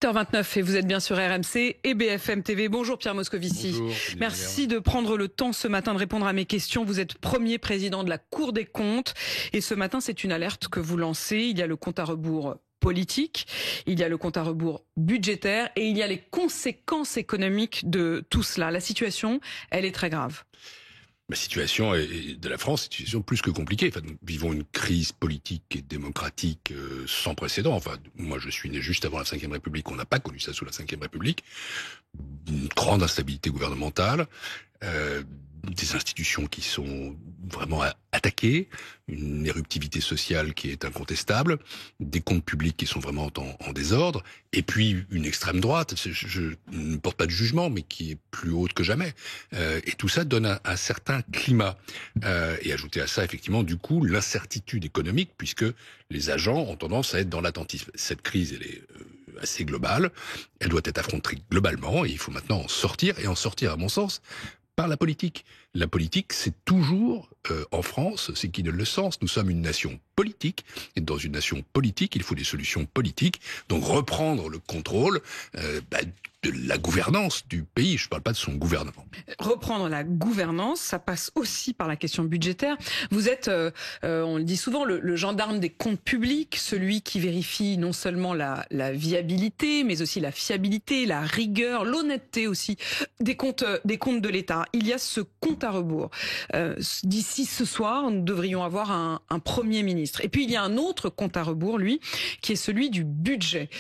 8h29 et vous êtes bien sur RMC et BFM TV. Bonjour Pierre Moscovici. Bonjour. Merci de prendre le temps ce matin de répondre à mes questions. Vous êtes premier président de la Cour des comptes et ce matin c'est une alerte que vous lancez. Il y a le compte à rebours politique, il y a le compte à rebours budgétaire et il y a les conséquences économiques de tout cela. La situation, elle est très grave. La situation de la France est une situation plus que compliquée. Enfin, nous vivons une crise politique et démocratique sans précédent. Enfin, moi, je suis né juste avant la Ve République. On n'a pas connu ça sous la Ve République. Une grande instabilité gouvernementale, des institutions qui sont vraiment attaquées, une éruptivité sociale qui est incontestable, des comptes publics qui sont vraiment en désordre, et puis une extrême droite, je ne porte pas de jugement, mais qui est plus haute que jamais. Et tout ça donne un certain climat. Et ajouter à ça, effectivement, du coup, l'incertitude économique, puisque les agents ont tendance à être dans l'attentisme. Cette crise, elle est assez globale, elle doit être affrontée globalement, et il faut maintenant en sortir, et en sortir, à mon sens, par la politique. La politique, c'est toujours, en France, c'est qui donne le sens. Nous sommes une nation politique, et dans une nation politique, il faut des solutions politiques. Donc reprendre le contrôle de la gouvernance du pays. Je ne parle pas de son gouvernement. Reprendre la gouvernance, ça passe aussi par la question budgétaire. Vous êtes, on le dit souvent, le gendarme des comptes publics, celui qui vérifie non seulement la viabilité, mais aussi la fiabilité, la rigueur, l'honnêteté aussi des comptes de l'État. Il y a ce compte à rebours. D'ici ce soir, nous devrions avoir un Premier ministre. Et puis il y a un autre compte à rebours, lui, qui est celui du budget.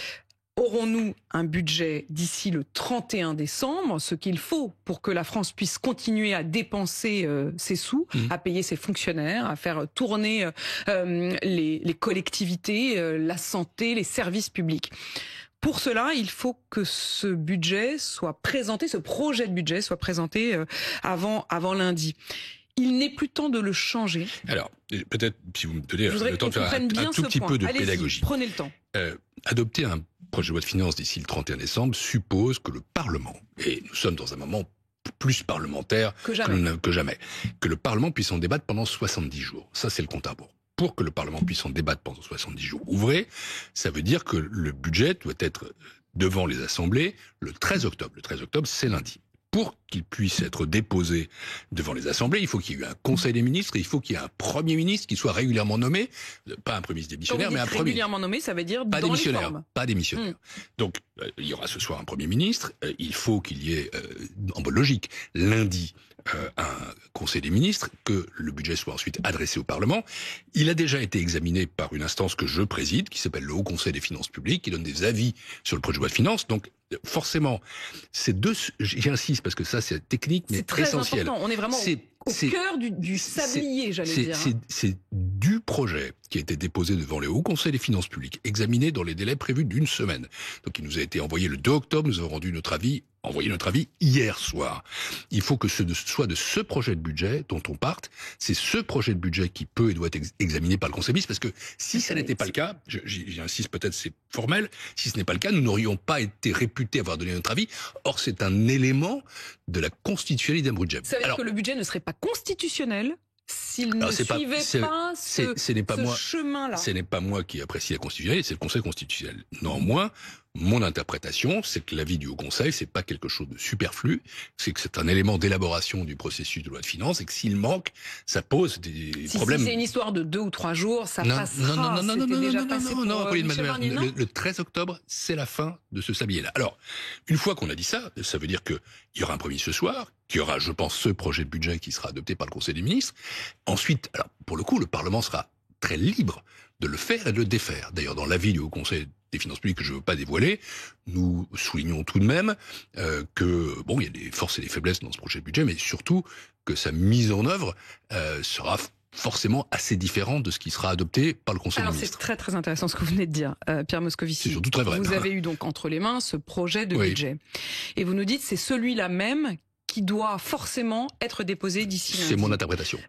Aurons-nous un budget d'ici le 31 décembre, ce qu'il faut pour que la France puisse continuer à dépenser ses sous, à payer ses fonctionnaires, à faire tourner les collectivités, la santé, les services publics? Pour cela, il faut que ce budget soit présenté, ce projet de budget soit présenté avant lundi. Il n'est plus temps de le changer. Alors, peut-être, si vous me donnez le temps de faire un tout petit peu de pédagogie. Prenez le temps. Adopter un projet de loi de finances d'ici le 31 décembre suppose que le Parlement, et nous sommes dans un moment plus parlementaire que jamais, que le Parlement puisse en débattre pendant 70 jours. Ça, c'est le compte à rebours. Pour que le Parlement puisse en débattre pendant 70 jours ouvrés, ça veut dire que le budget doit être devant les assemblées le 13 octobre. Le 13 octobre, c'est lundi. Pour qu'il puisse être déposé devant les assemblées, il faut qu'il y ait eu un conseil des ministres et il faut qu'il y ait un Premier ministre qui soit régulièrement nommé, pas un Premier ministre démissionnaire, mais un Premier régulièrement nommé, ça veut dire pas dans démissionnaire, les formes. Pas démissionnaire. Donc, il y aura ce soir un Premier ministre. Il faut qu'il y ait, en bonne logique, lundi, un conseil des ministres, que le budget soit ensuite adressé au Parlement. Il a déjà été examiné par une instance que je préside, qui s'appelle le Haut Conseil des finances publiques, qui donne des avis sur le projet de loi de finances. Donc, forcément, j'insiste parce que ça c'est technique, mais c'est très essentiel. Important. On est vraiment au cœur du sablier, j'allais dire. C'est du projet qui a été déposé devant le Haut Conseil des finances publiques, examiné dans les délais prévus d'une semaine. Donc il nous a été envoyé le 2 octobre, nous avons rendu notre avis, envoyé notre avis hier soir. Il faut que ce soit de ce projet de budget dont on parte. C'est ce projet de budget qui peut et doit être examiné par le Conseil des ministres, parce que si ça n'était pas le cas, j'insiste, peut-être c'est formel, si ce n'est pas le cas, nous n'aurions pas été réputés avoir donné notre avis. Or, c'est un élément de la constitutionnalité d'un budget. Ça veut dire que le budget ne serait pas constitutionnel s'il ne suivait pas ce chemin-là. Ce n'est pas moi qui apprécie la constitutionnalité, c'est le Conseil constitutionnel. Néanmoins, mon interprétation, c'est que l'avis du Haut Conseil, c'est pas quelque chose de superflu, c'est que c'est un élément d'élaboration du processus de loi de finances et que s'il manque, ça pose des problèmes. Si c'est une histoire de 2 ou 3 jours, ça passera. Non, Barnier, le 13 octobre, c'est la fin de ce sablier-là. Alors, une fois qu'on a dit ça, ça veut dire qu'il y aura un premier ce soir, qu'il y aura, je pense, ce projet de budget qui sera adopté par le Conseil des ministres. Ensuite, alors, pour le coup, le Parlement sera très libre de le faire et de le défaire. D'ailleurs, dans l'avis du Haut Conseil des finances publiques que je ne veux pas dévoiler, nous soulignons tout de même que, bon, il y a des forces et des faiblesses dans ce projet de budget, mais surtout que sa mise en œuvre sera forcément assez différente de ce qui sera adopté par le Conseil des ministres. C'est très très intéressant ce que vous venez de dire, Pierre Moscovici. C'est surtout très vrai. Vous avez eu donc entre les mains ce projet de budget. Et vous nous dites c'est celui-là même qui doit forcément être déposé d'ici lundi. C'est mon interprétation.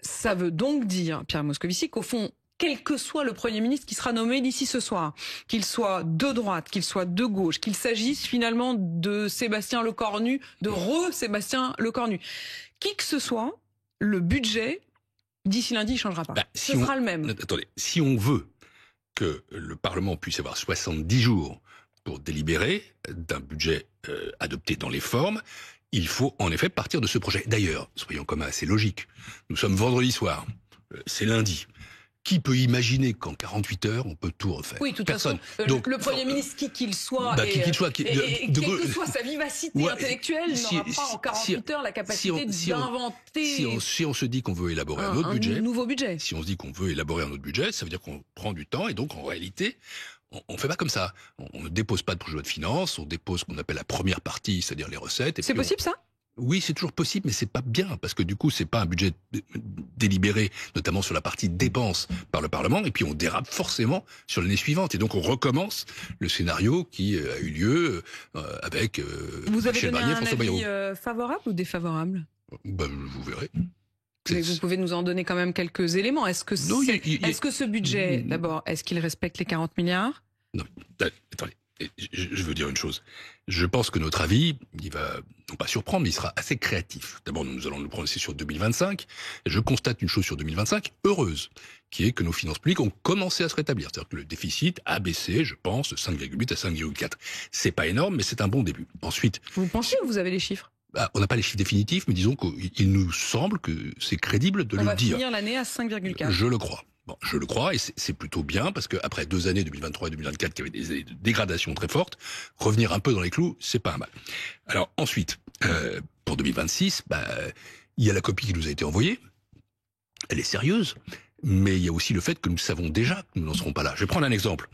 Ça veut donc dire, Pierre Moscovici, qu'au fond, quel que soit le Premier ministre qui sera nommé d'ici ce soir, qu'il soit de droite, qu'il soit de gauche, qu'il s'agisse finalement de Sébastien Lecornu, de Sébastien Lecornu, qui que ce soit, le budget, d'ici lundi, il ne changera pas. Ce sera le même. Attendez, si on veut que le Parlement puisse avoir 70 jours pour délibérer d'un budget adopté dans les formes, il faut en effet partir de ce projet. D'ailleurs, soyons quand même assez logiques, nous sommes vendredi soir, c'est lundi. Qui peut imaginer qu'en 48 heures, on peut tout refaire? Oui, de toute Personne. façon, donc, le Premier ministre, qui qu'il soit, quelle que soit sa vivacité intellectuelle, n'aura pas en 48 heures la capacité d'inventer... Si on se dit qu'on veut élaborer un autre budget, nouveau budget. Si on se dit qu'on veut élaborer un autre budget, ça veut dire qu'on prend du temps, et donc en réalité, on fait pas comme ça. On ne dépose pas de projet de loi de finances, on dépose ce qu'on appelle la première partie, c'est-à-dire les recettes. C'est possible ça? Oui, c'est toujours possible, mais c'est pas bien, parce que du coup, c'est pas un budget délibéré, notamment sur la partie dépenses par le Parlement, et puis on dérape forcément sur l'année suivante, et donc on recommence le scénario qui a eu lieu avec Vous avez Michel donné Barnier, un François Bayrou. avis favorable ou défavorable? Vous verrez. Mais vous pouvez nous en donner quand même quelques éléments. Est-ce que ce budget, d'abord, est-ce qu'il respecte les 40 milliards? Non, attendez. Je veux dire une chose. Je pense que notre avis, il va non pas surprendre, mais il sera assez créatif. D'abord, nous allons nous prononcer sur 2025. Et je constate une chose sur 2025 heureuse, qui est que nos finances publiques ont commencé à se rétablir. C'est-à-dire que le déficit a baissé, je pense, de 5,8 à 5,4. C'est pas énorme, mais c'est un bon début. Ensuite, vous pensez ou vous avez les chiffres? On n'a pas les chiffres définitifs, mais disons qu'il nous semble que c'est crédible de le dire. On va finir l'année à 5,4. Je le crois. Bon, je le crois, et c'est plutôt bien, parce que après 2 années, 2023 et 2024, qui avaient des années de dégradation très forte, revenir un peu dans les clous, c'est pas mal. Alors ensuite, pour 2026, il y a la copie qui nous a été envoyée. Elle est sérieuse, mais il y a aussi le fait que nous savons déjà que nous n'en serons pas là. Je vais prendre un exemple.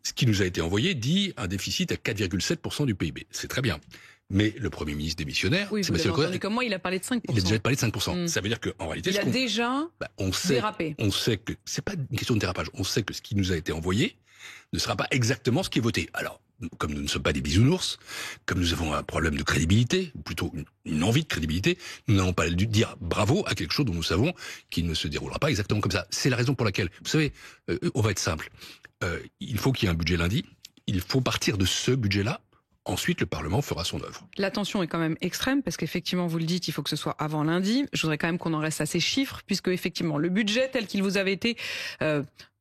Ce qui nous a été envoyé dit un déficit à 4,7% du PIB. C'est très bien. Mais le Premier ministre démissionnaire, oui, Sébastien Lecornu, comme moi, il a parlé de 5%. Il a déjà parlé de 5%. Ça veut dire qu'en réalité, il a déjà dérapé. On sait que c'est pas une question de dérapage. On sait que ce qui nous a été envoyé ne sera pas exactement ce qui est voté. Alors, comme nous ne sommes pas des bisounours, comme nous avons un problème de crédibilité, ou plutôt une envie de crédibilité, nous n'allons pas dire bravo à quelque chose dont nous savons qu'il ne se déroulera pas exactement comme ça. C'est la raison pour laquelle, vous savez, on va être simple. Il faut qu'il y ait un budget lundi. Il faut partir de ce budget-là. Ensuite, le Parlement fera son œuvre. La tension est quand même extrême, parce qu'effectivement, vous le dites, il faut que ce soit avant lundi. Je voudrais quand même qu'on en reste à ces chiffres, puisque effectivement, le budget tel qu'il vous avait été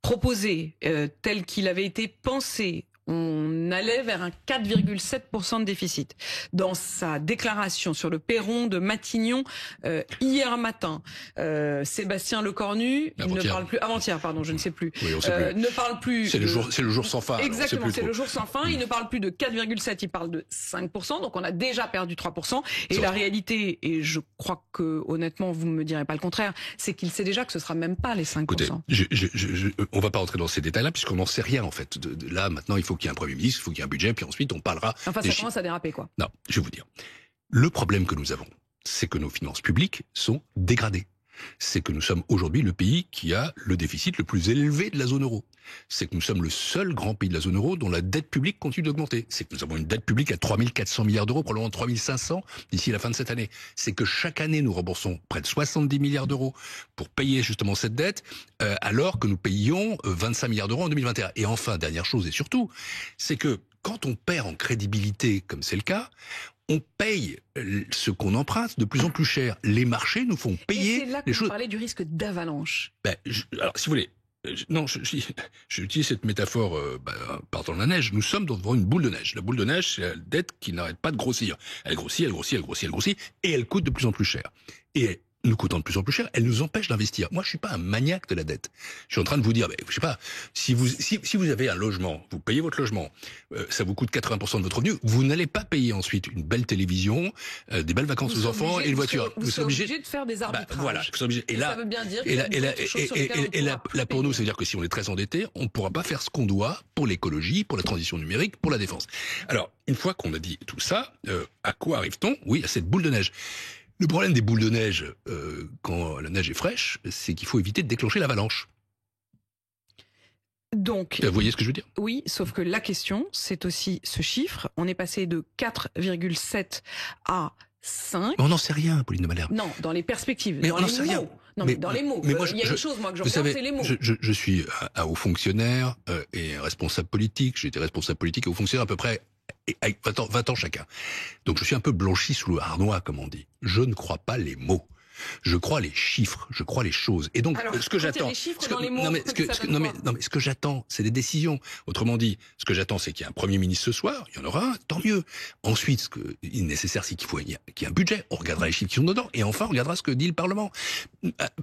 proposé, tel qu'il avait été pensé, on allait vers un 4,7% de déficit. Dans sa déclaration sur le perron de Matignon hier matin, Sébastien Lecornu, il ne parle plus, avant-hier, pardon, je ne sais plus, oui, ne parle plus. C'est le jour sans fin. Exactement, c'est le jour sans fin. Il ne parle plus de 4,7, il parle de 5%. Donc on a déjà perdu 3%. Et la réalité, et je crois que honnêtement, vous ne me direz pas le contraire, c'est qu'il sait déjà que ce sera même pas les 5%. Écoutez, on va pas rentrer dans ces détails-là, puisqu'on n'en sait rien en fait. Là, maintenant, il faut qu'il y ait un Premier ministre, il faut qu'il y ait un budget, puis ensuite on parlera. Enfin, ça commence à déraper, quoi. Non, je vais vous dire. Le problème que nous avons, c'est que nos finances publiques sont dégradées. C'est que nous sommes aujourd'hui le pays qui a le déficit le plus élevé de la zone euro. C'est que nous sommes le seul grand pays de la zone euro dont la dette publique continue d'augmenter. C'est que nous avons une dette publique à 3 400 milliards d'euros, probablement 3 500 d'ici la fin de cette année. C'est que chaque année, nous remboursons près de 70 milliards d'euros pour payer justement cette dette, alors que nous payions 25 milliards d'euros en 2021. Et enfin, dernière chose et surtout, c'est que quand on perd en crédibilité, comme c'est le cas, on paye ce qu'on emprunte de plus en plus cher. Les marchés nous font payer c'est là que les vous choses. parlez du risque d'avalanche. Alors, si vous voulez, j'utilise cette métaphore partant de la neige. Nous sommes devant une boule de neige. La boule de neige, c'est la dette qui n'arrête pas de grossir. Elle grossit, elle grossit, elle grossit, elle grossit, et elle coûte de plus en plus cher. Et nous coûtant de plus en plus cher, elle nous empêche d'investir. Moi, je suis pas un maniaque de la dette. Je suis en train de vous dire, je sais pas, si vous avez un logement, vous payez votre logement, ça vous coûte 80% de votre revenu, vous n'allez pas payer ensuite une belle télévision, des belles vacances aux enfants et une voiture. Vous serez obligé de faire des arbitrages. Voilà, vous serez obligé. Et là, ça veut bien dire là, pour nous, ça veut dire que si on est très endetté, on ne pourra pas faire ce qu'on doit pour l'écologie, pour la transition numérique, pour la défense. Alors, une fois qu'on a dit tout ça, à quoi arrive-t-on? Oui, à cette boule de neige. Le problème des boules de neige, quand la neige est fraîche, c'est qu'il faut éviter de déclencher l'avalanche. Donc, vous voyez ce que je veux dire? Oui, sauf que la question, c'est aussi ce chiffre. On est passé de 4,7 à 5. Mais on n'en sait rien, Pauline de Malherbe. Non, dans les perspectives. Mais dans on n'en les sait rien. Non, mais dans les mots. Mais moi, il y a une chose, moi, que je vous regarde, savez, c'est les mots. Je suis un haut fonctionnaire et un responsable politique. J'ai été responsable politique et haut fonctionnaire à peu près 20 ans chacun. Donc je suis un peu blanchi sous le harnois, comme on dit. Je ne crois pas les mots. Je crois les chiffres, je crois les choses. Et donc, alors, ce que j'attends, ce que j'attends, c'est des décisions. Autrement dit, ce que j'attends, c'est qu'il y ait un Premier ministre ce soir. Il y en aura un, tant mieux. Ensuite, ce qui est nécessaire, c'est qu'il y ait un budget. On regardera les chiffres qui sont dedans. Et enfin, on regardera ce que dit le Parlement.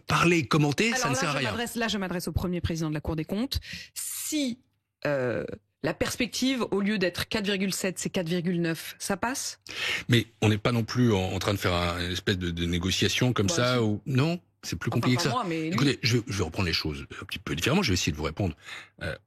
Parler, commenter, alors ça ne sert à rien. Là, je m'adresse au premier président de la Cour des comptes. Si la perspective, au lieu d'être 4,7, c'est 4,9, ça passe? Mais on n'est pas non plus en train de faire une espèce de négociation comme ça. Si. Ou... Non, c'est plus compliqué que ça. Moi, mais écoutez, je vais reprendre les choses un petit peu différemment. Je vais essayer de vous répondre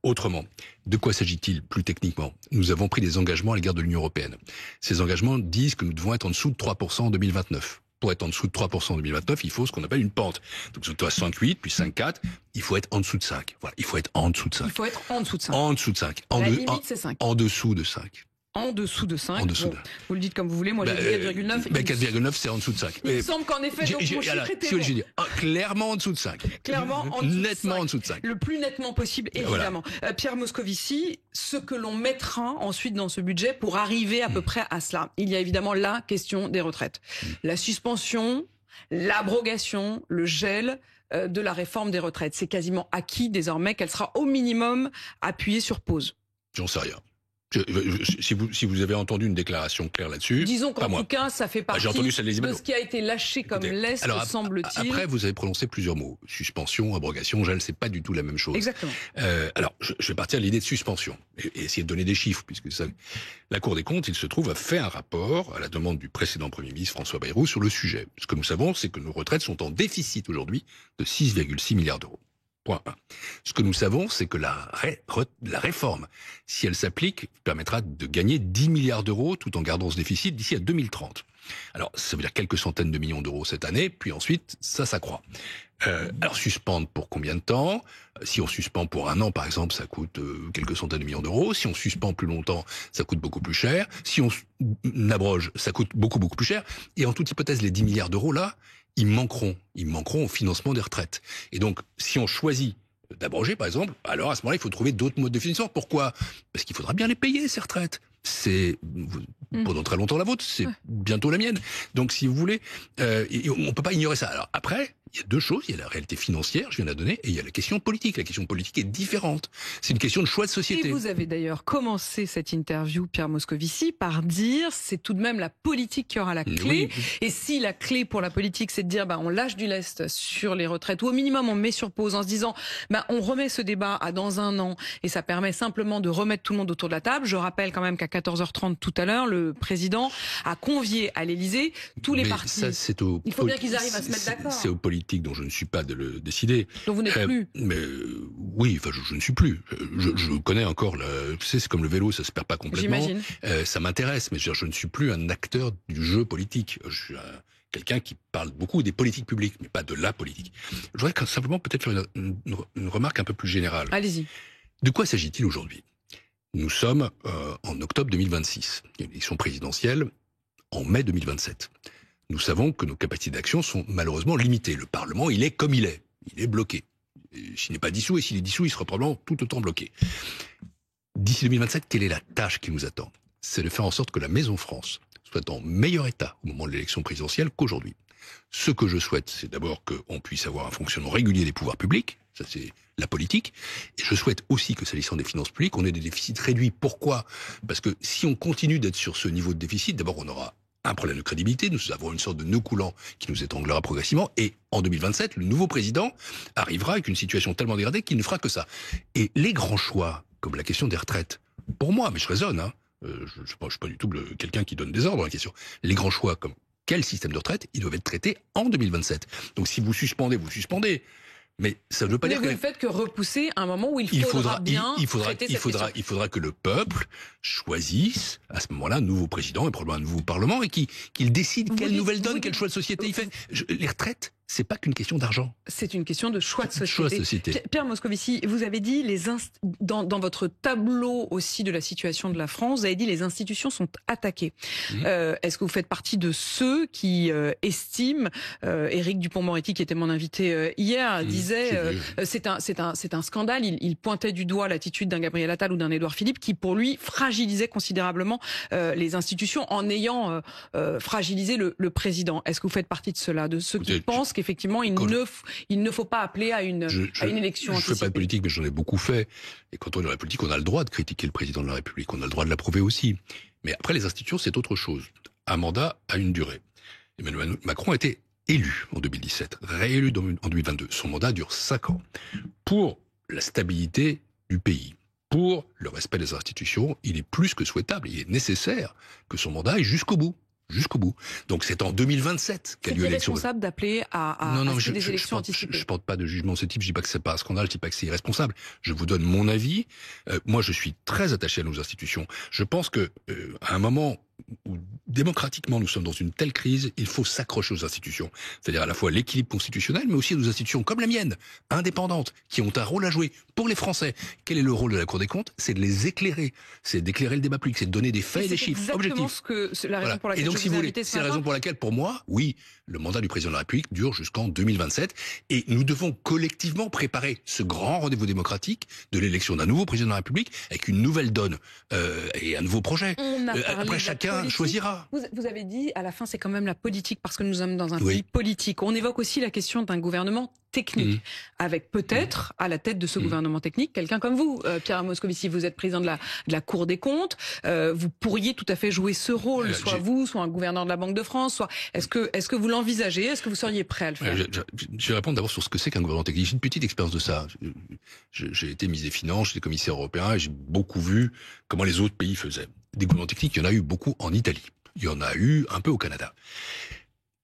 autrement. De quoi s'agit-il plus techniquement? Nous avons pris des engagements à l'égard de l'Union européenne. Ces engagements disent que nous devons être en dessous de 3% en 2029. Pour être en dessous de 3% en 2029, il faut ce qu'on appelle une pente. Donc, c'est 5,8 puis 5,4. Il faut être en dessous de 5. Voilà, il faut être en dessous de 5. Il faut être en dessous de 5. En dessous de 5. La limite, c'est 5. En dessous de 5. En dessous de 5. En dessous de... Vous le dites comme vous voulez, moi j'ai dit 4,9. 4,9 c'est en dessous de 5. Il me semble qu'en effet, donc, mon chiffre était bon. Clairement en dessous de 5. Clairement en dessous nettement de 5. en dessous de 5. Le plus nettement possible, évidemment. Voilà. Pierre Moscovici, ce que l'on mettra ensuite dans ce budget pour arriver à peu près à cela. Il y a évidemment la question des retraites. La suspension, l'abrogation, le gel de la réforme des retraites. C'est quasiment acquis désormais qu'elle sera au minimum appuyée sur pause. J'en sais rien. Si vous avez entendu une déclaration claire là-dessus, disons qu'en tout cas, ça fait partie de ce qui a été lâché comme lest, semble-t-il. Après, vous avez prononcé plusieurs mots. Suspension, abrogation, gel, c'est pas du tout la même chose. Exactement. Alors, je vais partir de l'idée de suspension et essayer de donner des chiffres, puisque ça, la Cour des comptes, il se trouve, a fait un rapport à la demande du précédent Premier ministre François Bayrou sur le sujet. Ce que nous savons, c'est que nos retraites sont en déficit aujourd'hui de 6,6 milliards d'euros. Point 1. Ce que nous savons, c'est que la réforme, si elle s'applique, permettra de gagner 10 milliards d'euros tout en gardant ce déficit d'ici à 2030. Alors, ça veut dire quelques centaines de millions d'euros cette année, puis ensuite, ça s'accroît. Alors, suspendre pour combien de temps? Si on suspend pour 1 an, par exemple, ça coûte quelques centaines de millions d'euros. Si on suspend plus longtemps, ça coûte beaucoup plus cher. Si on abroge, ça coûte beaucoup, beaucoup plus cher. Et en toute hypothèse, les 10 milliards d'euros, là, ils manqueront au financement des retraites. Et donc, si on choisit d'abroger, par exemple, alors à ce moment-là, il faut trouver d'autres modes de financement. Pourquoi? Parce qu'il faudra bien les payer, ces retraites. C'est pendant très longtemps la vôtre, c'est bientôt la mienne. Donc, si vous voulez, on peut pas ignorer ça. Alors après, il y a deux choses. Il y a la réalité financière, je viens de la donner, et il y a la question politique. La question politique est différente. C'est une question de choix de société. Et vous avez d'ailleurs commencé cette interview, Pierre Moscovici, par dire c'est tout de même la politique qui aura la clé. Oui. Et si la clé pour la politique, c'est de dire on lâche du lest sur les retraites, ou au minimum on met sur pause en se disant on remet ce débat à dans 1 an, et ça permet simplement de remettre tout le monde autour de la table. Je rappelle quand même qu'à 14h30 tout à l'heure, le président a convié à l'Élysée tous les partis. Ça, il faut bien qu'ils arrivent à se mettre d'accord. C'est aux politiques dont je ne suis pas de le décider. Donc vous n'êtes plus. Mais oui, enfin je ne suis plus. Je connais encore. Tu sais, c'est comme le vélo, ça se perd pas complètement. J'imagine. Ça m'intéresse, mais je ne suis plus un acteur du jeu politique. Je suis quelqu'un qui parle beaucoup des politiques publiques, mais pas de la politique. Je voudrais simplement peut-être faire une remarque un peu plus générale. Allez-y. De quoi s'agit-il aujourd'hui? Nous sommes en octobre 2026. Il y a une élection présidentielle en mai 2027. Nous savons que nos capacités d'action sont malheureusement limitées. Le Parlement, il est comme il est. Il est bloqué. S'il n'est pas dissous, et s'il est dissous, il sera probablement tout autant bloqué. D'ici 2027, quelle est la tâche qui nous attend? C'est de faire en sorte que la Maison France soit en meilleur état au moment de l'élection présidentielle qu'aujourd'hui. Ce que je souhaite, c'est d'abord qu'on puisse avoir un fonctionnement régulier des pouvoirs publics. Ça, c'est la politique. Et je souhaite aussi que, s'agissant des finances publiques, on ait des déficits réduits. Pourquoi? Parce que si on continue d'être sur ce niveau de déficit, d'abord, on aura un problème de crédibilité, nous avons une sorte de nœud coulant qui nous étranglera progressivement, et en 2027, le nouveau président arrivera avec une situation tellement dégradée qu'il ne fera que ça. Et les grands choix, comme la question des retraites, pour moi, mais je raisonne, je ne suis pas du tout quelqu'un qui donne des ordres dans la question, les grands choix comme quel système de retraite, ils doivent être traités en 2027. Donc si vous suspendez, vous suspendez. Mais ça ne veut pas dire que... vous ne faites que repousser un moment où il faudra que le peuple choisisse à ce moment-là un nouveau président et probablement un nouveau parlement et qu'il décide quelle nouvelle donne, quel choix de société il fait. Les retraites, c'est pas qu'une question d'argent. C'est une question de choix de société. Choix de société. Pierre Moscovici, vous avez dit, dans votre tableau aussi de la situation de la France, vous avez dit les institutions sont attaquées. Est-ce que vous faites partie de ceux qui estiment, Éric Dupond-Moretti, qui était mon invité hier, disait c'est un scandale, il pointait du doigt l'attitude d'un Gabriel Attal ou d'un Édouard Philippe qui, pour lui, fragilisait considérablement les institutions en ayant fragilisé le président. Est-ce que vous faites partie de ceux-là, de ceux qui pensent qu'effectivement, il ne faut pas appeler à une élection anticipée? Je ne fais pas de politique, mais j'en ai beaucoup fait. Et quand on est dans la politique, on a le droit de critiquer le président de la République. On a le droit de l'approuver aussi. Mais après, les institutions, c'est autre chose. Un mandat a une durée. Emmanuel Macron a été élu en 2017, réélu en 2022. Son mandat dure 5 ans. Pour la stabilité du pays, pour le respect des institutions, il est plus que souhaitable, il est nécessaire que son mandat aille jusqu'au bout. Jusqu'au bout. Donc c'est en 2027 qu'a lieu l'élection. C'est irresponsable d'appeler à des élections anticipées. Je porte pas de jugement de ce type, je dis pas que c'est pas un scandale, je dis pas que c'est irresponsable. Je vous donne mon avis. Moi, je suis très attaché à nos institutions. Je pense que à un moment où démocratiquement nous sommes dans une telle crise, il faut s'accrocher aux institutions. C'est-à-dire à la fois l'équilibre constitutionnel, mais aussi à nos institutions comme la mienne, indépendantes, qui ont un rôle à jouer pour les Français. Quel est le rôle de la Cour des comptes? C'est de les éclairer, c'est d'éclairer le débat public, c'est de donner des faits et des chiffres objectifs. C'est la raison pour laquelle si vous voulez, c'est la raison pour laquelle, pour moi, oui, le mandat du président de la République dure jusqu'en 2027, et nous devons collectivement préparer ce grand rendez-vous démocratique de l'élection d'un nouveau président de la République avec une nouvelle donne et un nouveau projet. Après, chacun choisira. Vous avez dit, à la fin, c'est quand même la politique, parce que nous sommes dans un pays politique. On évoque aussi la question d'un gouvernement technique, avec peut-être, à la tête de ce gouvernement technique, quelqu'un comme vous, Pierre Moscovici. Vous êtes président de la Cour des comptes. Vous pourriez tout à fait jouer ce rôle, soit vous, soit un gouverneur de la Banque de France. Est-ce que vous l'envisagez? Est-ce que vous seriez prêt à le faire? Je vais répondre d'abord sur ce que c'est qu'un gouvernement technique. J'ai une petite expérience de ça. J'ai été ministre des Finances, j'étais commissaire européen, et j'ai beaucoup vu comment les autres pays faisaient. Des gouvernements techniques, il y en a eu beaucoup en Italie. Il y en a eu un peu au Canada.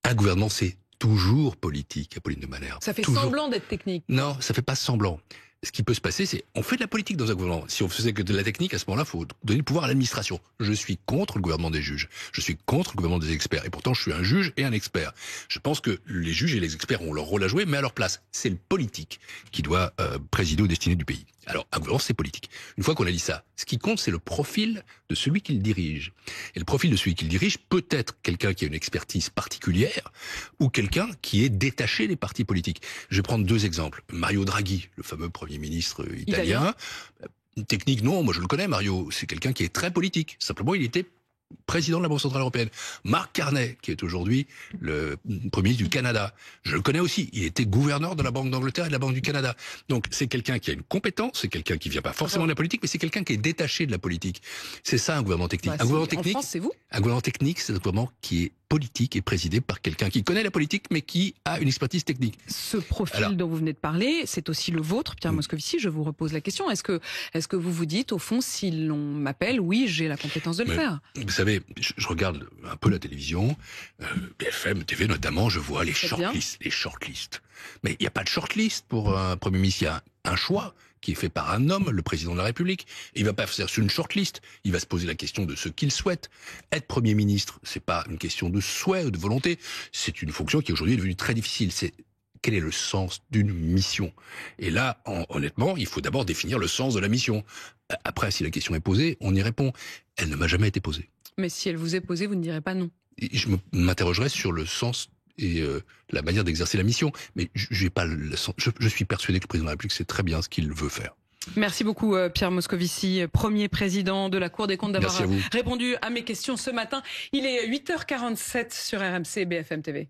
Un gouvernement, c'est toujours politique, Apolline de Malherbe. Ça fait semblant d'être technique. Non, ça fait pas semblant. Ce qui peut se passer, c'est on fait de la politique dans un gouvernement. Si on faisait que de la technique, à ce moment-là, il faut donner le pouvoir à l'administration. Je suis contre le gouvernement des juges. Je suis contre le gouvernement des experts. Et pourtant, je suis un juge et un expert. Je pense que les juges et les experts ont leur rôle à jouer, mais à leur place. C'est le politique qui doit présider aux destinées du pays. Alors, un gouvernement, c'est politique. Une fois qu'on a dit ça, ce qui compte, c'est le profil de celui qui le dirige. Et le profil de celui qui le dirige peut être quelqu'un qui a une expertise particulière ou quelqu'un qui est détaché des partis politiques. Je vais prendre 2 exemples. Mario Draghi, le fameux Premier ministre italien. Technique, non, moi je le connais, Mario. C'est quelqu'un qui est très politique. Simplement, il était président de la Banque centrale européenne. Marc Carney, qui est aujourd'hui le Premier ministre du Canada. Je le connais aussi. Il était gouverneur de la Banque d'Angleterre et de la Banque du Canada. Donc c'est quelqu'un qui a une compétence, c'est quelqu'un qui vient pas forcément de la politique, mais c'est quelqu'un qui est détaché de la politique. C'est ça un gouvernement technique. Un gouvernement technique, en France, c'est vous. Un gouvernement technique, c'est un gouvernement qui est politique et présidé par quelqu'un qui connaît la politique, mais qui a une expertise technique. Ce profil dont vous venez de parler, c'est aussi le vôtre, Pierre Moscovici. Je vous repose la question. Est-ce que vous vous dites, au fond, si l'on m'appelle, oui, j'ai la compétence de le faire? Vous savez, je regarde un peu la télévision, BFM TV notamment, je vois les shortlists. Mais il n'y a pas de shortlist pour un Premier ministre. Il y a un choix qui est fait par un homme, le président de la République. Il va pas faire sur une shortlist. Il va se poser la question de ce qu'il souhaite. Être Premier ministre, c'est pas une question de souhait ou de volonté. C'est une fonction qui aujourd'hui est devenue très difficile. C'est quel est le sens d'une mission? Et là, honnêtement, il faut d'abord définir le sens de la mission. Après, si la question est posée, on y répond. Elle ne m'a jamais été posée. Mais si elle vous est posée, vous ne direz pas non. Et je m'interrogerai sur le sens et la manière d'exercer la mission. Mais je suis persuadé que le président de la République sait très bien ce qu'il veut faire. Merci beaucoup Pierre Moscovici, premier président de la Cour des comptes, d'avoir répondu à mes questions ce matin. Il est 8h47 sur RMC BFM TV.